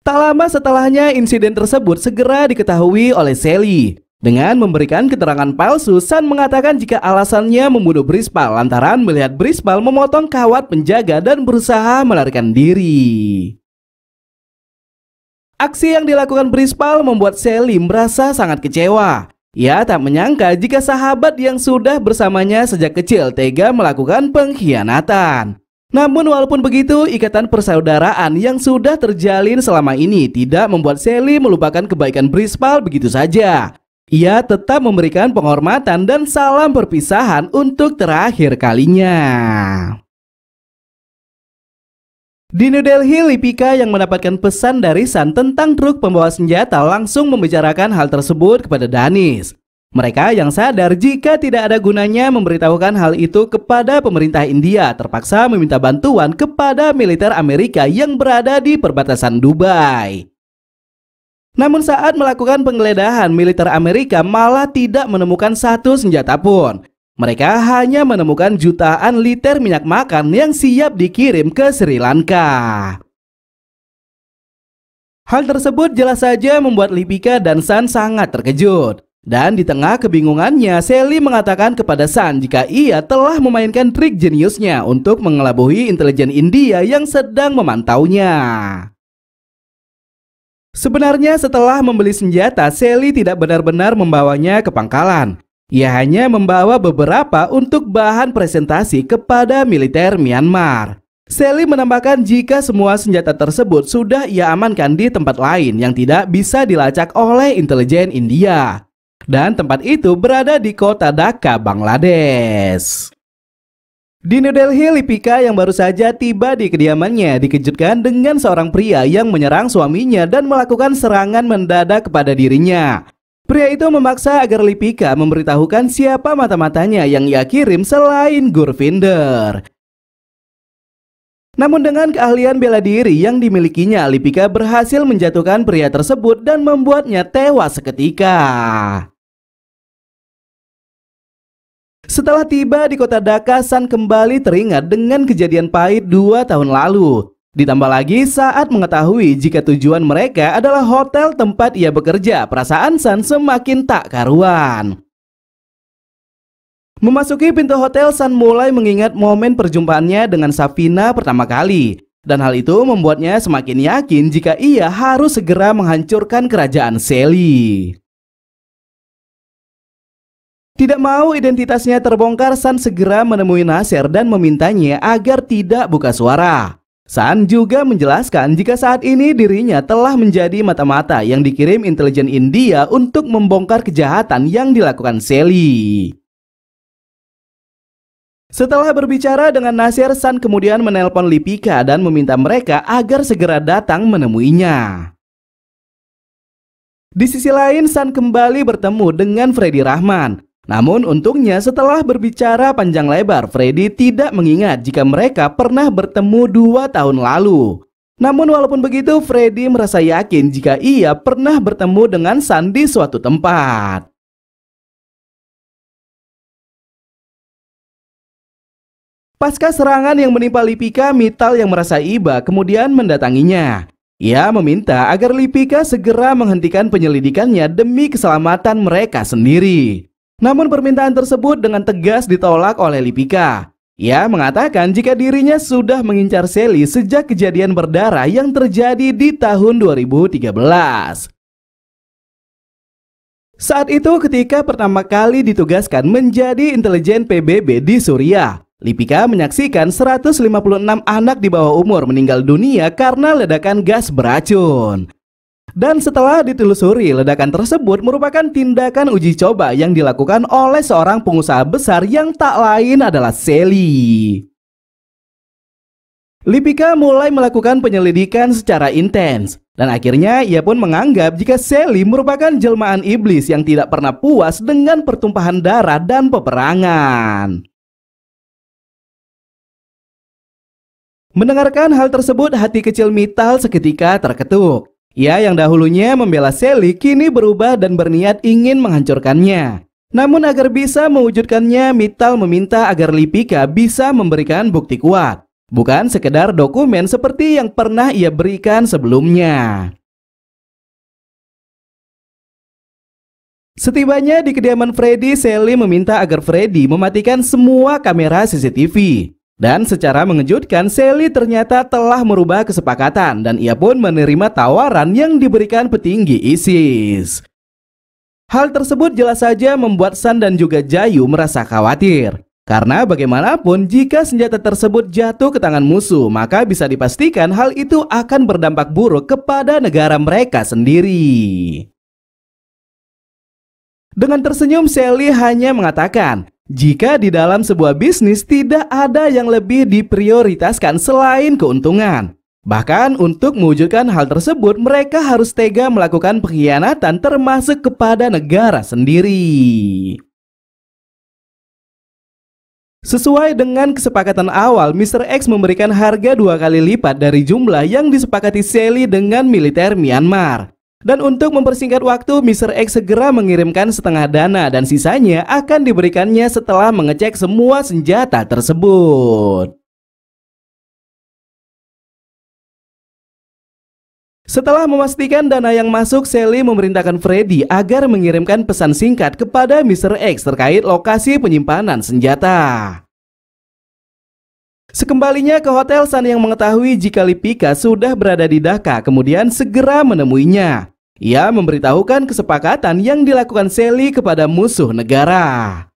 Tak lama setelahnya, insiden tersebut segera diketahui oleh Sally. Dengan memberikan keterangan palsu, Sun mengatakan jika alasannya membunuh Brispal lantaran melihat Brispal memotong kawat penjaga dan berusaha melarikan diri. Aksi yang dilakukan Brispal membuat Sally merasa sangat kecewa. Ia tak menyangka jika sahabat yang sudah bersamanya sejak kecil tega melakukan pengkhianatan. Namun walaupun begitu, ikatan persaudaraan yang sudah terjalin selama ini tidak membuat Sally melupakan kebaikan Brispal begitu saja. Ia tetap memberikan penghormatan dan salam perpisahan untuk terakhir kalinya. Di New Delhi, Lipika yang mendapatkan pesan dari Sun tentang truk pembawa senjata langsung membicarakan hal tersebut kepada Danish. Mereka yang sadar jika tidak ada gunanya memberitahukan hal itu kepada pemerintah India terpaksa meminta bantuan kepada militer Amerika yang berada di perbatasan Dubai. Namun saat melakukan penggeledahan, militer Amerika malah tidak menemukan satu senjata pun. Mereka hanya menemukan jutaan liter minyak makan yang siap dikirim ke Sri Lanka. Hal tersebut jelas saja membuat Lipika dan Sun sangat terkejut. Dan di tengah kebingungannya, Sally mengatakan kepada Sun jika ia telah memainkan trik jeniusnya untuk mengelabui intelijen India yang sedang memantaunya. Sebenarnya setelah membeli senjata, Sally tidak benar-benar membawanya ke pangkalan. Ia hanya membawa beberapa untuk bahan presentasi kepada militer Myanmar. Sally menambahkan jika semua senjata tersebut sudah ia amankan di tempat lain yang tidak bisa dilacak oleh intelijen India. Dan tempat itu berada di kota Dhaka, Bangladesh. Di New Delhi, Lipika yang baru saja tiba di kediamannya dikejutkan dengan seorang pria yang menyerang suaminya dan melakukan serangan mendadak kepada dirinya. Pria itu memaksa agar Lipika memberitahukan siapa mata-matanya yang ia kirim selain Gurvinder. Namun dengan keahlian bela diri yang dimilikinya, Lipika berhasil menjatuhkan pria tersebut dan membuatnya tewas seketika. Setelah tiba di kota Dhaka, Sun kembali teringat dengan kejadian pahit 2 tahun lalu. Ditambah lagi saat mengetahui jika tujuan mereka adalah hotel tempat ia bekerja, perasaan Sun semakin tak karuan. Memasuki pintu hotel, Sun mulai mengingat momen perjumpaannya dengan Safina pertama kali. Dan hal itu membuatnya semakin yakin jika ia harus segera menghancurkan kerajaan Sally. Tidak mau identitasnya terbongkar, Sun segera menemui Nasir dan memintanya agar tidak buka suara. Sun juga menjelaskan jika saat ini dirinya telah menjadi mata-mata yang dikirim intelijen India untuk membongkar kejahatan yang dilakukan Sally. Setelah berbicara dengan Nasir, Sun kemudian menelpon Lipika dan meminta mereka agar segera datang menemuinya. Di sisi lain, Sun kembali bertemu dengan Freddy Rahman. Namun untungnya setelah berbicara panjang lebar, Freddy tidak mengingat jika mereka pernah bertemu 2 tahun lalu. Namun walaupun begitu, Freddy merasa yakin jika ia pernah bertemu dengan Sun di suatu tempat. Pasca serangan yang menimpa Lipika, Mittal yang merasa iba kemudian mendatanginya. Ia meminta agar Lipika segera menghentikan penyelidikannya demi keselamatan mereka sendiri. Namun permintaan tersebut dengan tegas ditolak oleh Lipika. Ia mengatakan jika dirinya sudah mengincar Sally sejak kejadian berdarah yang terjadi di tahun 2013. Saat itu ketika pertama kali ditugaskan menjadi intelijen PBB di Suriah, Lipika menyaksikan 156 anak di bawah umur meninggal dunia karena ledakan gas beracun. Dan setelah ditelusuri, ledakan tersebut merupakan tindakan uji coba yang dilakukan oleh seorang pengusaha besar yang tak lain adalah Sally. Lipika mulai melakukan penyelidikan secara intens, dan akhirnya ia pun menganggap jika Sally merupakan jelmaan iblis yang tidak pernah puas dengan pertumpahan darah dan peperangan. Mendengarkan hal tersebut, hati kecil Mittal seketika terketuk. Ia yang dahulunya membela Sally kini berubah dan berniat ingin menghancurkannya. Namun agar bisa mewujudkannya, Mittal meminta agar Lipika bisa memberikan bukti kuat, bukan sekedar dokumen seperti yang pernah ia berikan sebelumnya. Setibanya di kediaman Freddy, Sally meminta agar Freddy mematikan semua kamera CCTV. Dan secara mengejutkan, Sally ternyata telah merubah kesepakatan dan ia pun menerima tawaran yang diberikan petinggi ISIS. Hal tersebut jelas saja membuat Sun dan juga Jayu merasa khawatir. Karena bagaimanapun jika senjata tersebut jatuh ke tangan musuh, maka bisa dipastikan hal itu akan berdampak buruk kepada negara mereka sendiri. Dengan tersenyum, Sally hanya mengatakan, jika di dalam sebuah bisnis tidak ada yang lebih diprioritaskan selain keuntungan. Bahkan untuk mewujudkan hal tersebut mereka harus tega melakukan pengkhianatan termasuk kepada negara sendiri. Sesuai dengan kesepakatan awal, Mr. X memberikan harga 2 kali lipat dari jumlah yang disepakati Sally dengan militer Myanmar. Dan untuk mempersingkat waktu, Mr. X segera mengirimkan setengah dana dan sisanya akan diberikannya setelah mengecek semua senjata tersebut. Setelah memastikan dana yang masuk, Sally memerintahkan Freddy agar mengirimkan pesan singkat kepada Mr. X terkait lokasi penyimpanan senjata. Sekembalinya ke hotel, Sun yang mengetahui jika Lipika sudah berada di Dhaka kemudian segera menemuinya. Ia memberitahukan kesepakatan yang dilakukan Sally kepada musuh negara.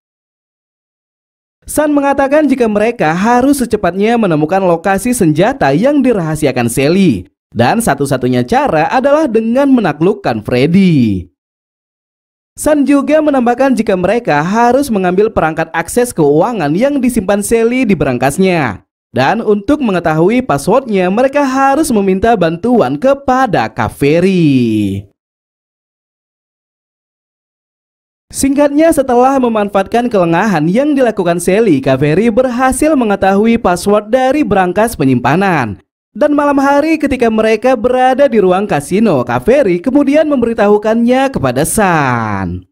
Sun mengatakan jika mereka harus secepatnya menemukan lokasi senjata yang dirahasiakan Sally. Dan satu-satunya cara adalah dengan menaklukkan Freddy. Sun juga menambahkan jika mereka harus mengambil perangkat akses keuangan yang disimpan Sally di berangkasnya. Dan untuk mengetahui passwordnya mereka harus meminta bantuan kepada Kaveri. Singkatnya, setelah memanfaatkan kelengahan yang dilakukan Sally, Kaveri berhasil mengetahui password dari berangkas penyimpanan. Dan malam hari ketika mereka berada di ruang kasino, Kaveri kemudian memberitahukannya kepada Sun.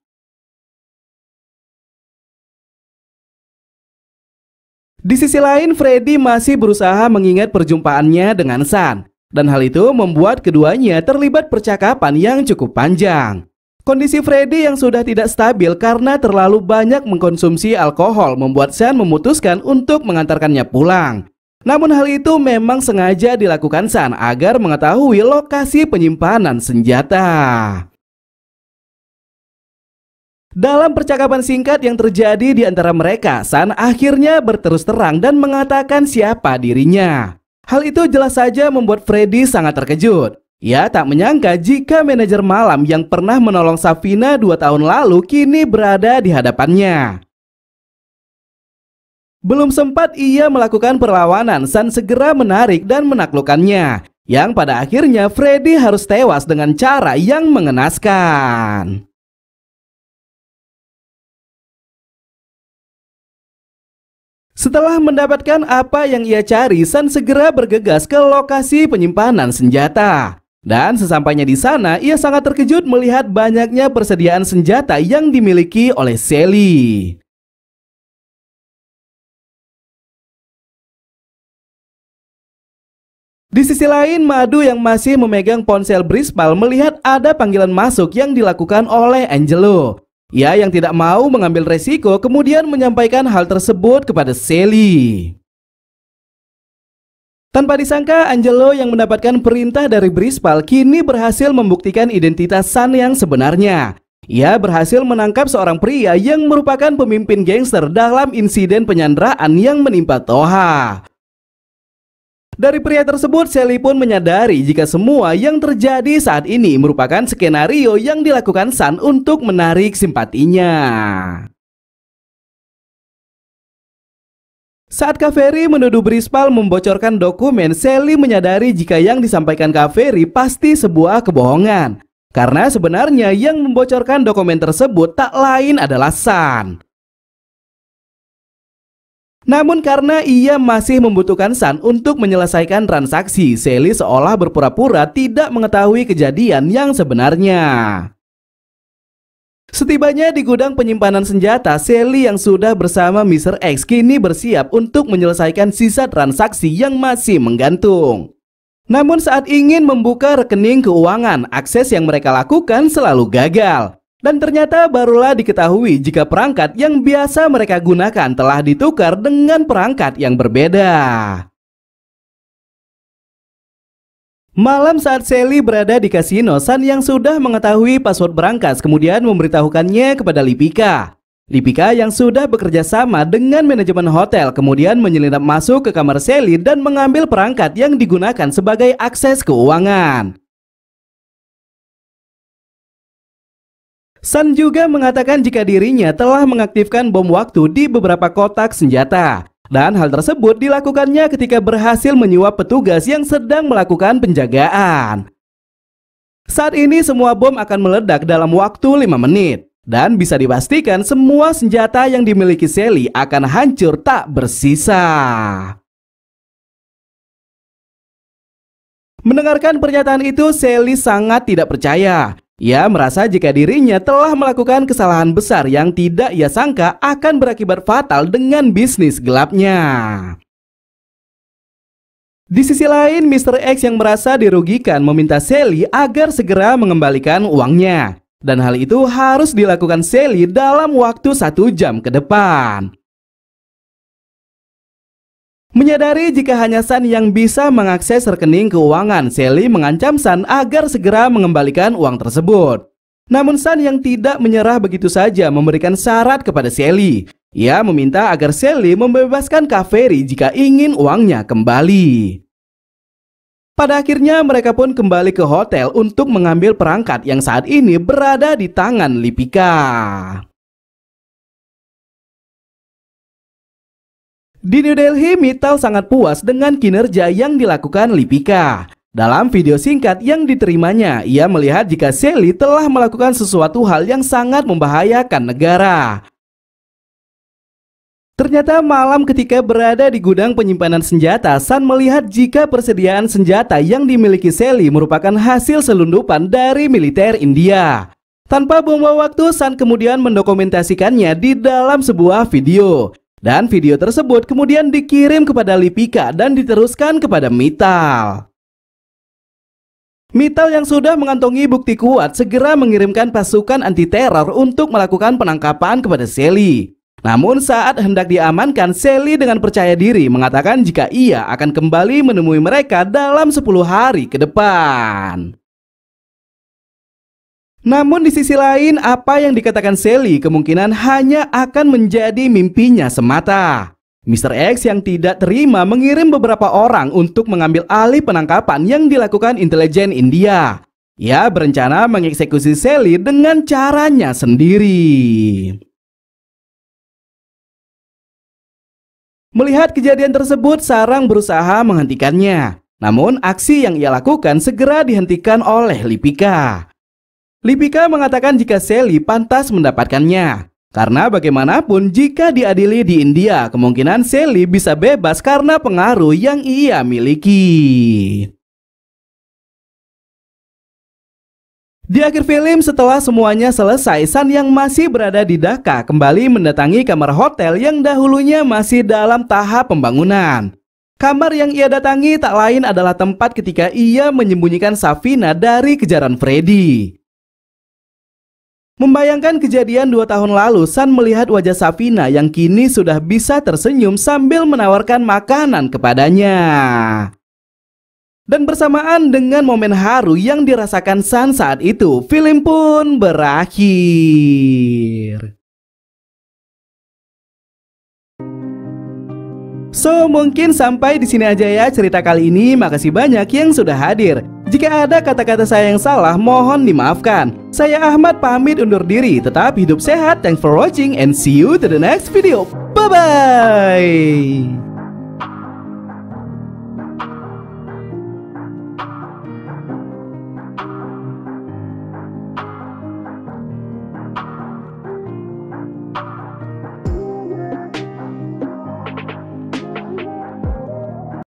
Di sisi lain, Freddy masih berusaha mengingat perjumpaannya dengan Sun. Dan hal itu membuat keduanya terlibat percakapan yang cukup panjang. Kondisi Freddy yang sudah tidak stabil karena terlalu banyak mengkonsumsi alkohol membuat Sun memutuskan untuk mengantarkannya pulang. Namun hal itu memang sengaja dilakukan Sun agar mengetahui lokasi penyimpanan senjata. Dalam percakapan singkat yang terjadi di antara mereka, Sun akhirnya berterus terang dan mengatakan siapa dirinya. Hal itu jelas saja membuat Freddy sangat terkejut. Ia tak menyangka jika manajer malam yang pernah menolong Safina 2 tahun lalu kini berada di hadapannya. Belum sempat ia melakukan perlawanan, Sun segera menarik dan menaklukkannya, yang pada akhirnya Freddy harus tewas dengan cara yang mengenaskan. Setelah mendapatkan apa yang ia cari, Sun segera bergegas ke lokasi penyimpanan senjata. Dan sesampainya di sana, ia sangat terkejut melihat banyaknya persediaan senjata yang dimiliki oleh Sally. Di sisi lain, Madu yang masih memegang ponsel Brispal melihat ada panggilan masuk yang dilakukan oleh Angelo. Ia yang tidak mau mengambil resiko kemudian menyampaikan hal tersebut kepada Sally. Tanpa disangka, Angelo yang mendapatkan perintah dari Brispal kini berhasil membuktikan identitas Sun yang sebenarnya. Ia berhasil menangkap seorang pria yang merupakan pemimpin gangster dalam insiden penyanderaan yang menimpa Toha. Dari pria tersebut, Sally pun menyadari jika semua yang terjadi saat ini merupakan skenario yang dilakukan Sun untuk menarik simpatinya. Saat Kaveri menuduh Brispal membocorkan dokumen, Sally menyadari jika yang disampaikan Kaveri pasti sebuah kebohongan. Karena sebenarnya yang membocorkan dokumen tersebut tak lain adalah Sun. Namun karena ia masih membutuhkan Sun untuk menyelesaikan transaksi, Sally seolah berpura-pura tidak mengetahui kejadian yang sebenarnya. Setibanya di gudang penyimpanan senjata, Sally yang sudah bersama Mr. X kini bersiap untuk menyelesaikan sisa transaksi yang masih menggantung. Namun saat ingin membuka rekening keuangan, akses yang mereka lakukan selalu gagal. Dan ternyata barulah diketahui jika perangkat yang biasa mereka gunakan telah ditukar dengan perangkat yang berbeda. Malam saat Sally berada di kasino, Sun yang sudah mengetahui password berangkas kemudian memberitahukannya kepada Lipika. Lipika yang sudah bekerja sama dengan manajemen hotel kemudian menyelinap masuk ke kamar Sally dan mengambil perangkat yang digunakan sebagai akses keuangan. Sun juga mengatakan jika dirinya telah mengaktifkan bom waktu di beberapa kotak senjata. Dan hal tersebut dilakukannya ketika berhasil menyuap petugas yang sedang melakukan penjagaan. Saat ini semua bom akan meledak dalam waktu 5 menit. Dan bisa dipastikan semua senjata yang dimiliki Sally akan hancur tak bersisa. Mendengarkan pernyataan itu, Sally sangat tidak percaya. Ia merasa jika dirinya telah melakukan kesalahan besar yang tidak ia sangka akan berakibat fatal dengan bisnis gelapnya. Di sisi lain, Mr. X yang merasa dirugikan meminta Sally agar segera mengembalikan uangnya. Dan hal itu harus dilakukan Sally dalam waktu 1 jam ke depan. Menyadari jika hanya Sun yang bisa mengakses rekening keuangan, Sally mengancam Sun agar segera mengembalikan uang tersebut. Namun Sun yang tidak menyerah begitu saja memberikan syarat kepada Sally. Ia meminta agar Sally membebaskan Kaveri jika ingin uangnya kembali. Pada akhirnya mereka pun kembali ke hotel untuk mengambil perangkat yang saat ini berada di tangan Lipika. Di New Delhi, Mittal sangat puas dengan kinerja yang dilakukan Lipika. Dalam video singkat yang diterimanya, ia melihat jika Sally telah melakukan sesuatu hal yang sangat membahayakan negara. Ternyata malam ketika berada di gudang penyimpanan senjata, Sun melihat jika persediaan senjata yang dimiliki Sally merupakan hasil selundupan dari militer India. Tanpa buang waktu, Sun kemudian mendokumentasikannya di dalam sebuah video. Dan video tersebut kemudian dikirim kepada Lipika dan diteruskan kepada Mittal. Mittal yang sudah mengantongi bukti kuat segera mengirimkan pasukan anti-teror untuk melakukan penangkapan kepada Sally. Namun saat hendak diamankan, Sally dengan percaya diri mengatakan jika ia akan kembali menemui mereka dalam 10 hari ke depan. Namun di sisi lain, apa yang dikatakan Sally kemungkinan hanya akan menjadi mimpinya semata. Mr. X yang tidak terima mengirim beberapa orang untuk mengambil alih penangkapan yang dilakukan intelijen India. Ia berencana mengeksekusi Sally dengan caranya sendiri. Melihat kejadian tersebut, Sarang berusaha menghentikannya. Namun aksi yang ia lakukan segera dihentikan oleh Lipika. Lipika mengatakan jika Sally pantas mendapatkannya. Karena bagaimanapun jika diadili di India, kemungkinan Sally bisa bebas karena pengaruh yang ia miliki. Di akhir film, setelah semuanya selesai, Sun yang masih berada di Dhaka kembali mendatangi kamar hotel yang dahulunya masih dalam tahap pembangunan. Kamar yang ia datangi tak lain adalah tempat ketika ia menyembunyikan Safina dari kejaran Freddy. Membayangkan kejadian 2 tahun lalu, Sun melihat wajah Safina yang kini sudah bisa tersenyum sambil menawarkan makanan kepadanya. Dan bersamaan dengan momen haru yang dirasakan Sun saat itu, film pun berakhir. So, mungkin sampai di sini aja ya cerita kali ini. Makasih banyak yang sudah hadir. Jika ada kata-kata saya yang salah, mohon dimaafkan. Saya Ahmad pamit undur diri. Tetap hidup sehat. Thanks for watching and see you to the next video. Bye-bye.